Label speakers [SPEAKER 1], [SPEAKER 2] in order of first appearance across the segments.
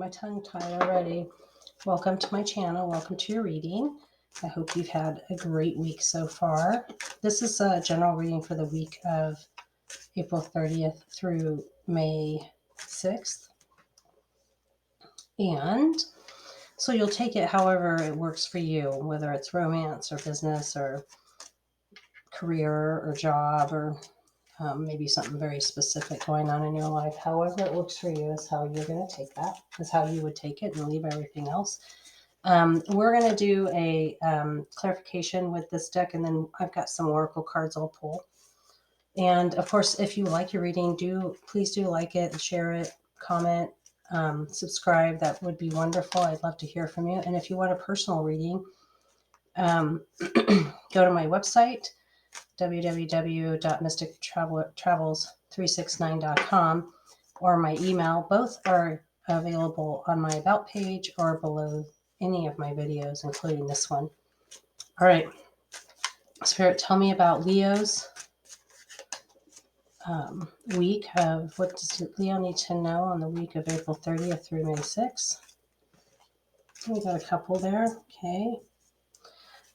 [SPEAKER 1] my tongue tied already. Welcome to my channel. Welcome to your reading. I hope you've had a great week so far. This is a general reading for the week of April 30th through May 6th. And so you'll take it however it works for you, whether it's romance or business or career or job or maybe something very specific going on in your life. However it works for you is how you're going to take that, is how you would take it and leave everything else. We're going to do a clarification with this deck, and then I've got some oracle cards I'll pull. And of course, if you like your reading, please do like it, share it, comment, subscribe. That would be wonderful. I'd love to hear from you. And if you want a personal reading, go to my website, www.mystictravels369.com, or my email. Both are available on my About page or below any of my videos, including this one. All right, Spirit, tell me about Leo's week of what does Leo need to know on the week of April 30th through May 6th. We got a couple there. Okay.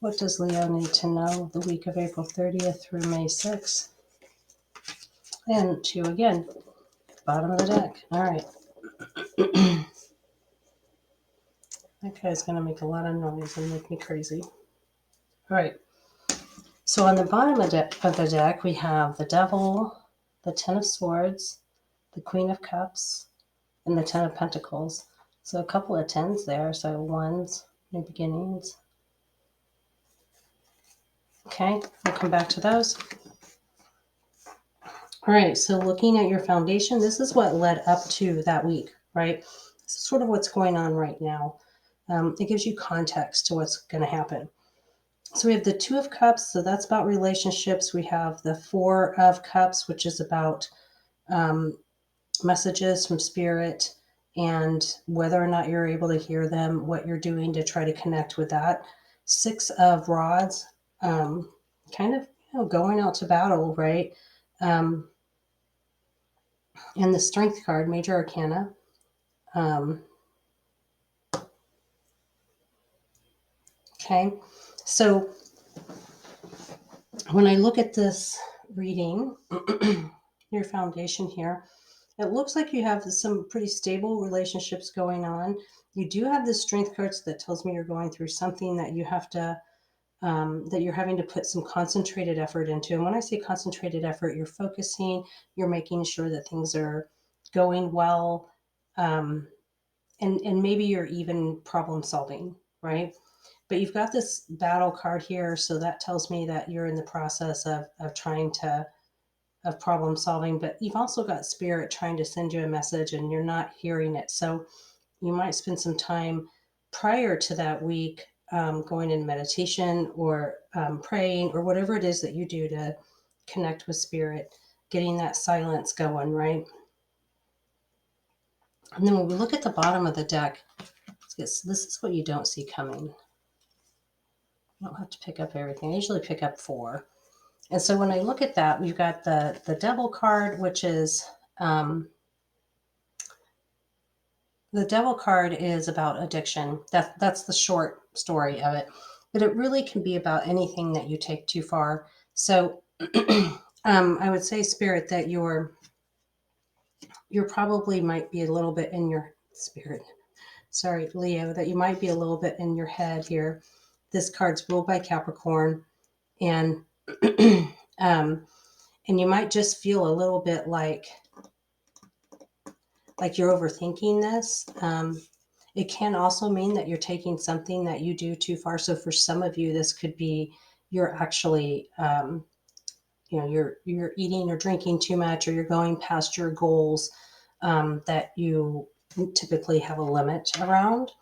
[SPEAKER 1] What does Leo need to know the week of April 30th through May 6th? And two again, bottom of the deck. All right. That guy's going to make a lot of noise and make me crazy. All right. So on the bottom of the deck, we have the Devil, the Ten of Swords, the Queen of Cups, and the Ten of Pentacles. So a couple of tens there. So ones, new beginnings. Okay, we'll come back to those. All right, so looking at your foundation, this is what led up to that week, right? This is sort of what's going on right now. It gives you context to what's going to happen. So we have the Two of Cups, so that's about relationships. We have the Four of Cups, which is about messages from Spirit and whether or not you're able to hear them, what you're doing to try to connect with that. Six of Rods, kind of going out to battle, right? And the Strength card, Major Arcana. Okay, so when I look at this reading, your foundation here, it looks like you have some pretty stable relationships going on. You do have the Strength cards that tells me you're going through something that you have to, that you're having to put some concentrated effort into. And when I say concentrated effort, you're focusing, you're making sure that things are going well, and maybe you're even problem solving, right? But you've got this battle card here, so that tells me that you're in the process of trying to, of problem solving, but you've also got Spirit trying to send you a message and you're not hearing it. So you might spend some time prior to that week going in meditation or praying or whatever it is that you do to connect with Spirit, getting that silence going, right? And then when we look at the bottom of the deck, this is what you don't see coming. I don't have to pick up everything. I usually pick up 4. And so when I look at that, we've got the Devil card, which is, the Devil card is about addiction. That's the short story of it. But it really can be about anything that you take too far. So I would say, Spirit, that you're probably might be a little bit in your spirit. Sorry, Leo, that you might be a little bit in your head here. This card's ruled by Capricorn, and and you might just feel a little bit like you're overthinking this. It can also mean that you're taking something that you do too far. So for some of you, this could be you're actually, you're eating or drinking too much, or you're going past your goals that you typically have a limit around.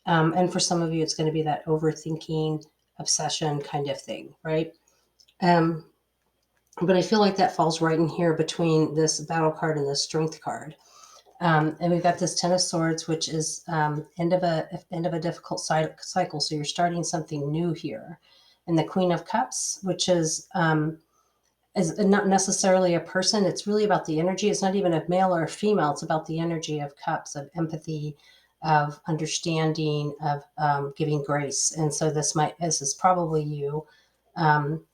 [SPEAKER 1] And for some of you, it's going to be that overthinking, obsession kind of thing, right? But I feel like that falls right in here between this battle card and this Strength card. And we've got this Ten of Swords, which is end of a difficult cycle. So you're starting something new here. And the Queen of Cups, which is not necessarily a person. It's really about the energy. It's not even a male or a female. It's about the energy of cups, of empathy, of understanding, of giving grace. And so this is probably you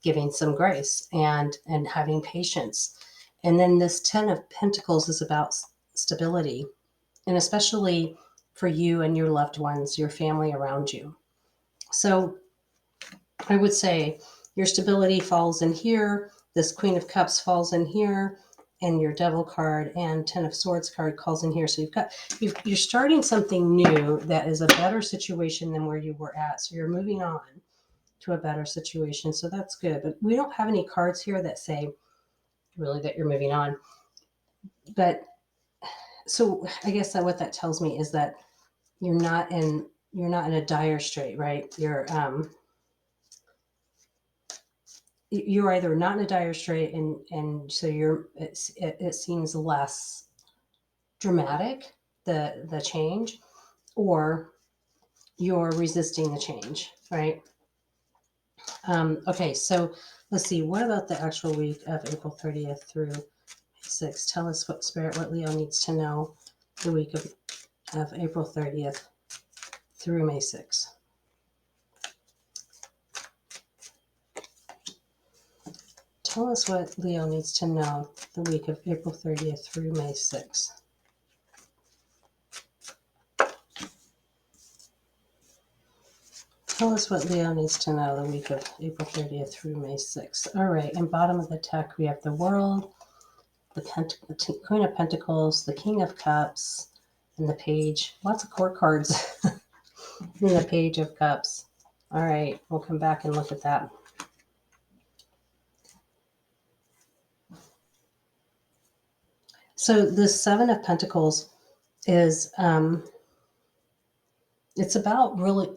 [SPEAKER 1] giving some grace and having patience. And then this 10 of Pentacles is about stability, and especially for you and your loved ones, your family around you. So I would say your stability falls in here, this Queen of Cups falls in here, and your Devil card and 10 of Swords card calls in here. So you're starting something new that is a better situation than where you were at. So you're moving on to a better situation. So that's good. But we don't have any cards here that say really that you're moving on. But so I guess that what that tells me is that you're not in a dire strait, right? You're either not in a dire strait and so it seems less dramatic, the change, or you're resisting the change, right? Okay, so let's see. What about the actual week of April 30th through May 6th? Tell us what Leo needs to know the week of April 30th through May 6th. Tell us what Leo needs to know the week of April 30th through May 6th. Tell us what Leo needs to know the week of April 30th through May 6th. All right, and bottom of the deck, we have the World, the Queen of Pentacles, the King of Cups, and the Page. Lots of court cards. And the Page of Cups. All right, we'll come back and look at that. So the Seven of Pentacles is, it's about really,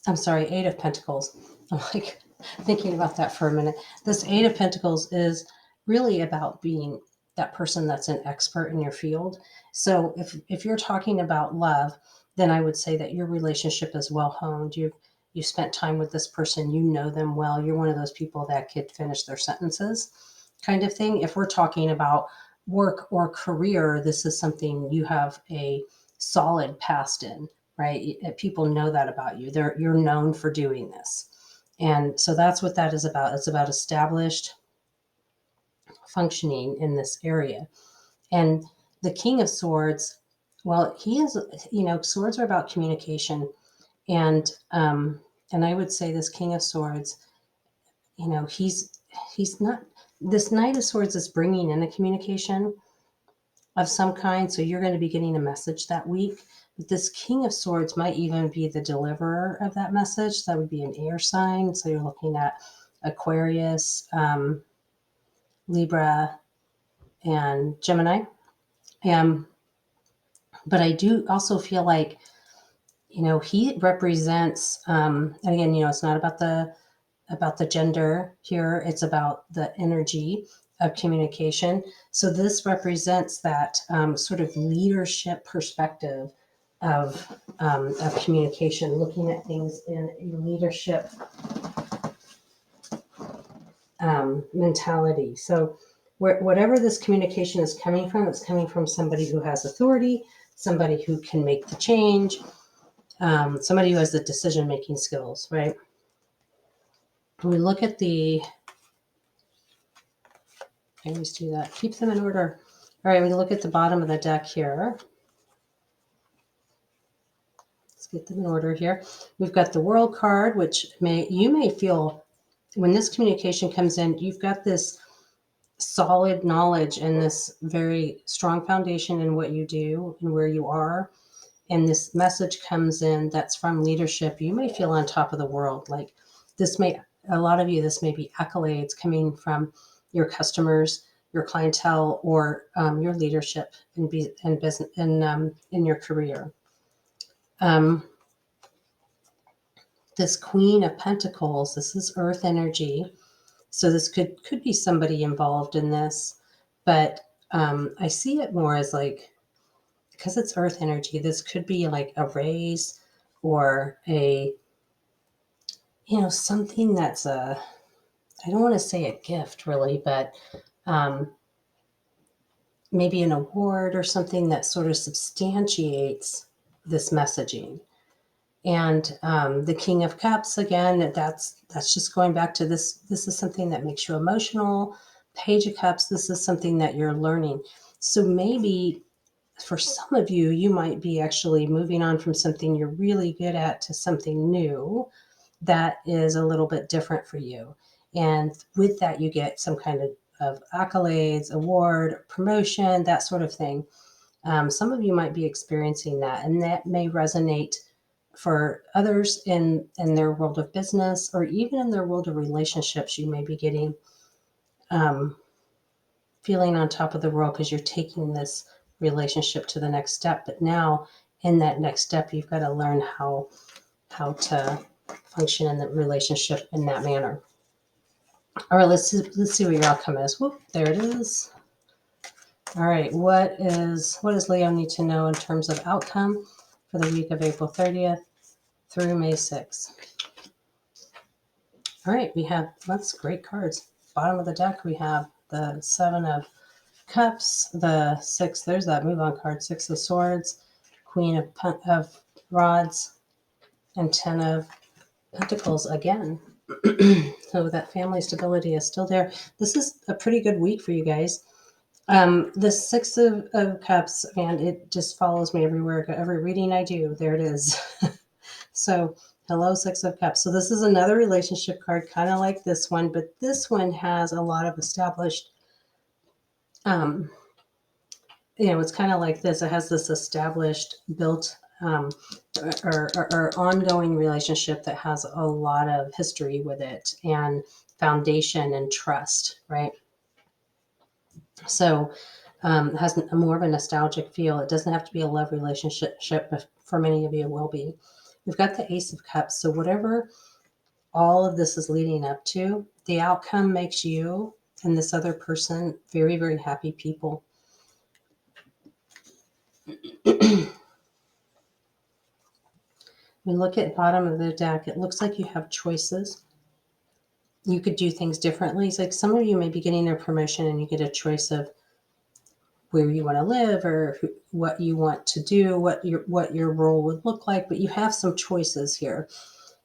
[SPEAKER 1] I'm sorry, Eight of Pentacles. I'm like thinking about that for a minute. This Eight of Pentacles is really about being that person that's an expert in your field. So if you're talking about love, then I would say that your relationship is well honed. You've spent time with this person, you know them well. You're one of those people that could finish their sentences, kind of thing. If we're talking about work or career, this is something you have a solid past in, right? People know that about you. You're known for doing this. And so that's what that is about. It's about established functioning in this area. And the King of Swords, well, he is, swords are about communication. And I would say this King of Swords, he's not, this Knight of Swords is bringing in a communication of some kind. So you're going to be getting a message that week. But this King of Swords might even be the deliverer of that message. That would be an air sign. So you're looking at Aquarius, Libra, and Gemini. But I do also feel like, he represents, and again, it's not about the gender here. It's about the energy of communication. So this represents that sort of leadership perspective of communication, looking at things in a leadership mentality. So whatever this communication is coming from, it's coming from somebody who has authority, somebody who can make the change, somebody who has the decision-making skills, right? When we look at I always do that. Keep them in order. All right, we look at the bottom of the deck here. Let's get them in order here. We've got the World card, which you may feel when this communication comes in, you've got this solid knowledge and this very strong foundation in what you do and where you are. And this message comes in that's from leadership. You may feel on top of the world. Like a lot of you, this may be accolades coming from your customers, your clientele, or your leadership in business in your career. This Queen of Pentacles, this is earth energy. So this could be somebody involved in this, but I see it more as like, because it's earth energy, this could be like a raise or something that's I don't want to say a gift really, but maybe an award or something that sort of substantiates this messaging. And the King of Cups, again, that's just going back to this. This is something that makes you emotional. Page of Cups, this is something that you're learning. So maybe for some of you, you might be actually moving on from something you're really good at to something new that is a little bit different for you. And with that, you get some kind of accolades, award, promotion, that sort of thing. Some of you might be experiencing that, and that may resonate for others in their world of business, or even in their world of relationships. You may be getting feeling on top of the world because you're taking this relationship to the next step. But now in that next step, you've got to learn how to function in the relationship in that manner. All right, let's see what your outcome is. Whoop, there it is. All right, what does Leo need to know in terms of outcome for the week of April 30th through May 6th? All right, we have lots of great cards. Bottom of the deck, we have the 7 of Cups, the 6, there's that move on card, 6 of Swords, Queen of Rods, and 10 of Pentacles again. So that family stability is still there. This is a pretty good week for you guys. The 6 of Cups, and it just follows me everywhere. Every reading I do, there it is. So, hello, 6 of Cups. So this is another relationship card, kind of like this one, but this one has a lot of established, it's kind of like this. It has this established, built, or ongoing relationship that has a lot of history with it, and foundation and trust, right? So it has more of a nostalgic feel. It doesn't have to be a love relationship, but for many of you it will be. We've got the Ace of Cups. So whatever all of this is leading up to, the outcome makes you and this other person very, very happy people. We look at bottom of the deck. It looks like you have choices. You could do things differently. It's like some of you may be getting a promotion and you get a choice of where you want to live, or what you want to do, what your role would look like, but you have some choices here.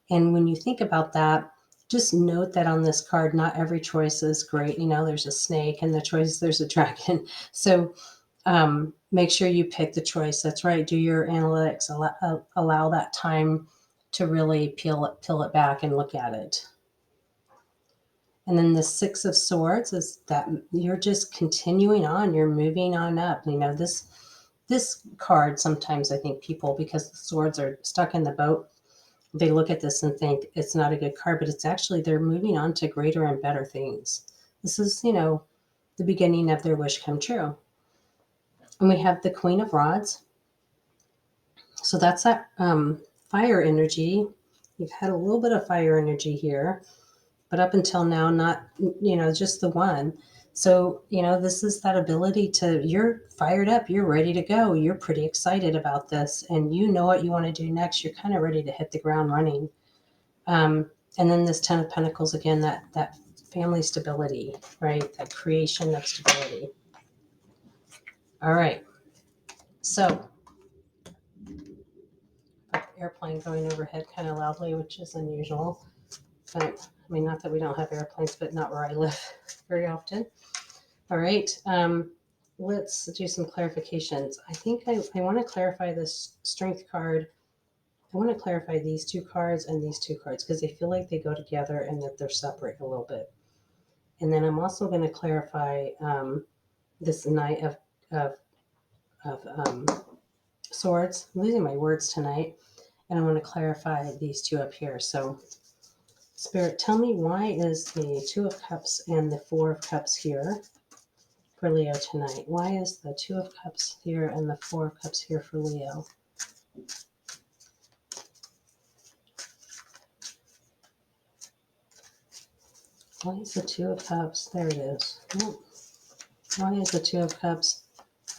[SPEAKER 1] And when you think about that, just note that on this card, not every choice is great. There's a snake, and the choice, there's a dragon. So make sure you pick the choice that's right. Do your analytics, allow that time to really peel it back and look at it. And then the 6 of Swords is that you're just continuing on. You're moving on up. This card, sometimes I think people, because the swords are stuck in the boat, they look at this and think it's not a good card, but it's actually they're moving on to greater and better things. This is, the beginning of their wish come true. And we have the Queen of Rods. So that's that fire energy. You've had a little bit of fire energy here, but up until now, not, just the one. So, this is that ability you're fired up, you're ready to go, you're pretty excited about this, and you know what you want to do next. You're kind of ready to hit the ground running. And then this 10 of Pentacles, again, that family stability, right? That creation of stability. All right. So, airplane going overhead kind of loudly, which is unusual. But, not that we don't have airplanes, but not where I live very often. All right. Let's do some clarifications. I think I want to clarify this Strength card. I want to clarify these 2 cards and these 2 cards because they feel like they go together and that they're separate a little bit. And then I'm also going to clarify this Knight of Swords. I'm losing my words tonight. And I want to clarify these 2 up here. So, Spirit, tell me, why is the 2 of Cups and the 4 of Cups here for Leo tonight? Why is the 2 of Cups here and the 4 of Cups here for Leo? Why is the 2 of Cups? There it is. Oh. Why is the 2 of Cups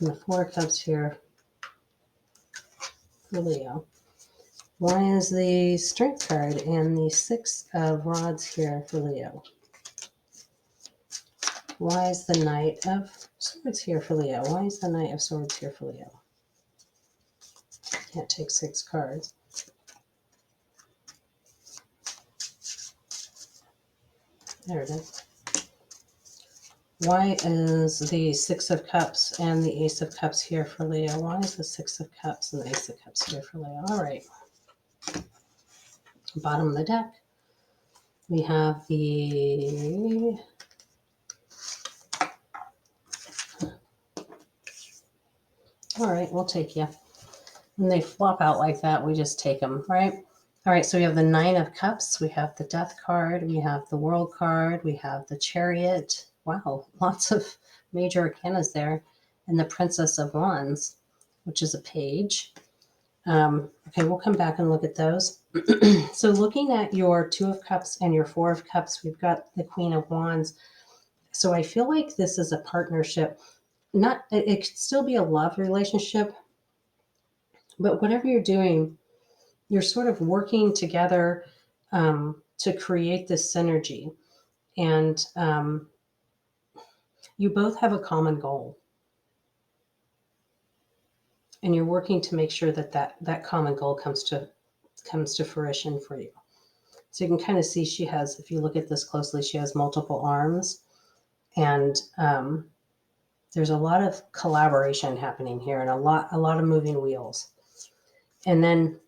[SPEAKER 1] and the 4 of Cups here for Leo? Why is the Strength card and the 6 of Rods here for Leo? Why is the Knight of Swords here for Leo? Why is the Knight of Swords here for Leo? Can't take 6 cards. There it is. Why is the 6 of Cups and the Ace of Cups here for Leo? Why is the 6 of Cups and the Ace of Cups here for Leo? All right. Bottom of the deck, we have the all right, we'll take you. When they flop out like that, we just take them, right? All right, so we have the 9 of Cups, we have the Death card, we have the World card, we have the Chariot. Wow, lots of major arcanas there. And the Princess of Wands, which is a page. Okay, we'll come back and look at those. So looking at your 2 of Cups and your 4 of Cups, we've got the Queen of Wands. So I feel like this is a partnership. It could still be a love relationship, but whatever you're doing, you're sort of working together to create this synergy. And you both have a common goal. And you're working to make sure that common goal comes to fruition for you. So you can kind of see she has, if you look at this closely, she has multiple arms. And there's a lot of collaboration happening here and a lot of moving wheels. And then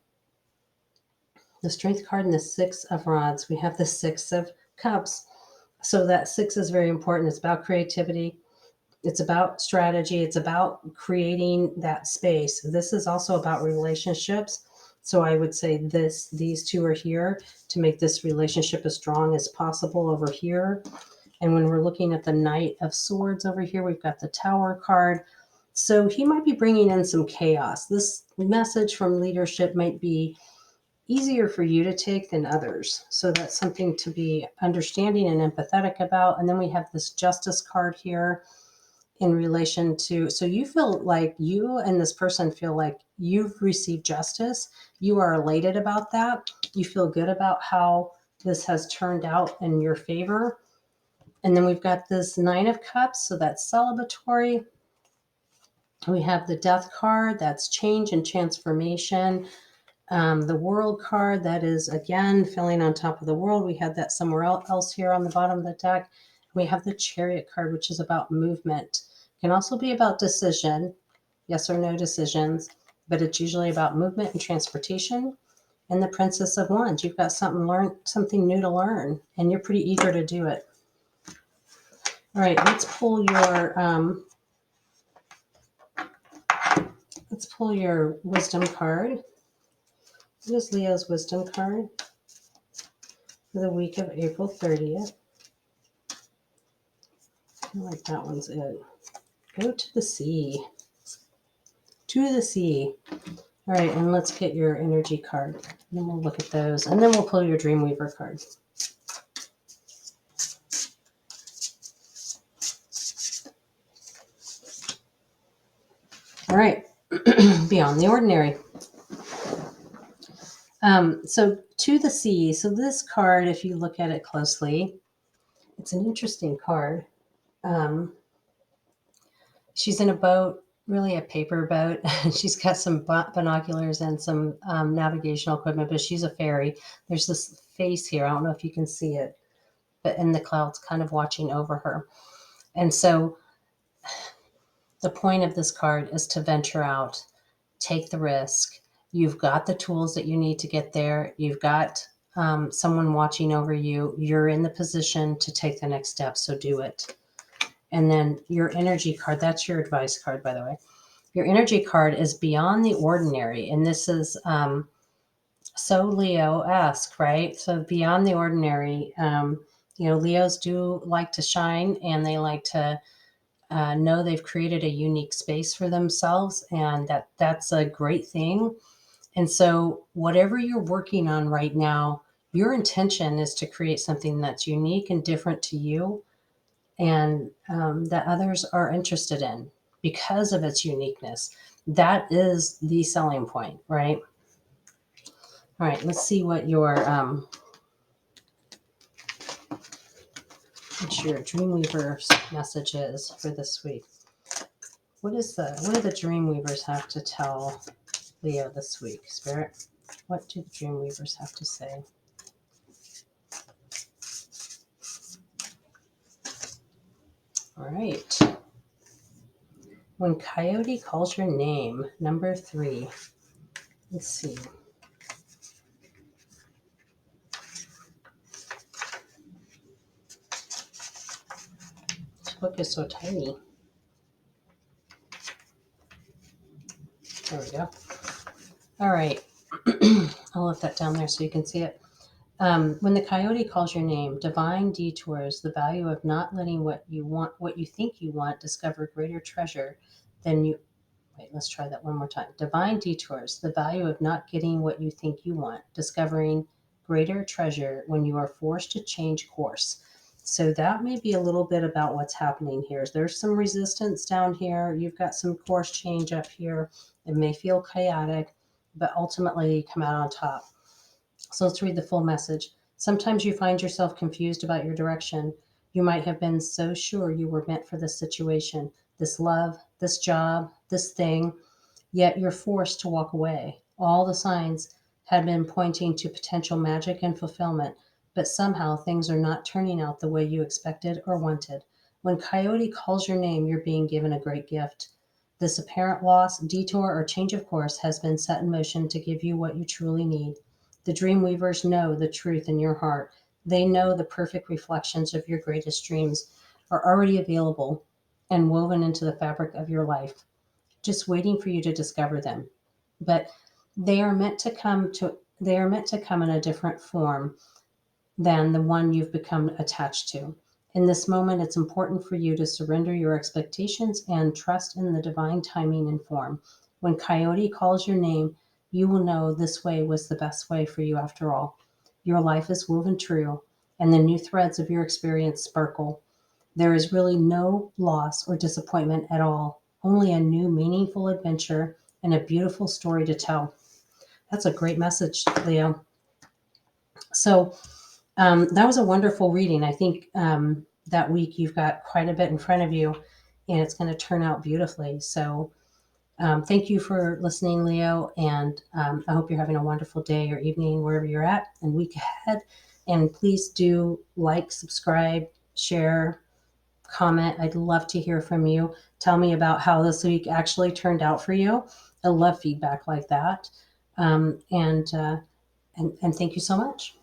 [SPEAKER 1] the Strength card and the 6 of Rods, we have the 6 of Cups. So that 6 is very important. It's about creativity. It's about strategy. It's about creating that space. This is also about relationships. So I would say these two are here to make this relationship as strong as possible over here. And when we're looking at the Knight of Swords over here, we've got the Tower card. So he might be bringing in some chaos. This message from leadership might be easier for you to take than others. So that's something to be understanding and empathetic about. And then we have this Justice card here in relation to, so you feel like you and this person feel like you've received justice. You are elated about that. You feel good about how this has turned out in your favor. And then we've got this 9 of Cups, so that's celebratory. We have the Death card, that's change and transformation. The World card, that is, again, filling on top of the world. We had that somewhere else here on the bottom of the deck. We have the Chariot card, which is about movement. It can also be about decision, yes or no decisions, but it's usually about movement and transportation. And the Princess of Wands, you've got something new to learn, and you're pretty eager to do it. All right, let's pull your wisdom card. What is Leo's wisdom card for the week of April 30th? I feel like that one's it. Go to the sea. To the sea. All right, and let's get your energy card. And then we'll look at those. And then we'll pull your Dreamweaver card. All right, beyond the ordinary. So to the sea. So this card, if you look at it closely, it's an interesting card. She's in a boat, really a paper boat. She's got some binoculars and some navigational equipment, but she's a fairy. There's this face here. I don't know if you can see it, but in the clouds kind of watching over her. And so the point of this card is to venture out, take the risk. You've got the tools that you need to get there. You've got someone watching over you. You're in the position to take the next step, so do it. And then your energy card, that's your advice card, by the way. Your energy card is beyond the ordinary. And this is so Leo-esque, right? So beyond the ordinary, Leos do like to shine, and they like to know they've created a unique space for themselves, and that's a great thing. And so whatever you're working on right now, your intention is to create something that's unique and different to you, and that others are interested in because of its uniqueness. That is the selling point, right? All right, let's see what your Dreamweaver's message is for this week. What do the Dreamweavers have to tell Leo this week? Spirit, what do the dream weavers have to say? All right. When Coyote calls your name, number 3. Let's see. This book is so tiny. There we go. All right. I'll lift that down there so you can see it. When the coyote calls your name, divine detours, the value of not letting what you think you want, discover greater treasure than you. Wait, let's try that one more time. Divine detours, the value of not getting what you think you want, discovering greater treasure when you are forced to change course. So that may be a little bit about what's happening here. There's some resistance down here. You've got some course change up here. It may feel chaotic, but ultimately you come out on top. So let's read the full message. Sometimes you find yourself confused about your direction. You might have been so sure you were meant for this situation, this love, this job, this thing, yet you're forced to walk away. All the signs had been pointing to potential magic and fulfillment, but somehow things are not turning out the way you expected or wanted. When Coyote calls your name, you're being given a great gift. This apparent loss, detour, or change of course has been set in motion to give you what you truly need. The dream weavers know the truth in your heart. They know the perfect reflections of your greatest dreams are already available and woven into the fabric of your life, just waiting for you to discover them. But they are meant to come in a different form than the one you've become attached to. In this moment, it's important for you to surrender your expectations and trust in the divine timing and form. When Coyote calls your name, you will know this way was the best way for you after all. Your life is woven true, and the new threads of your experience sparkle. There is really no loss or disappointment at all, only a new meaningful adventure and a beautiful story to tell. That's a great message, Leo. So, that was a wonderful reading. I think that week you've got quite a bit in front of you, and it's going to turn out beautifully. So, thank you for listening, Leo, and I hope you're having a wonderful day or evening wherever you're at and week ahead. And please do like, subscribe, share, comment. I'd love to hear from you. Tell me about how this week actually turned out for you. I love feedback like that. And thank you so much.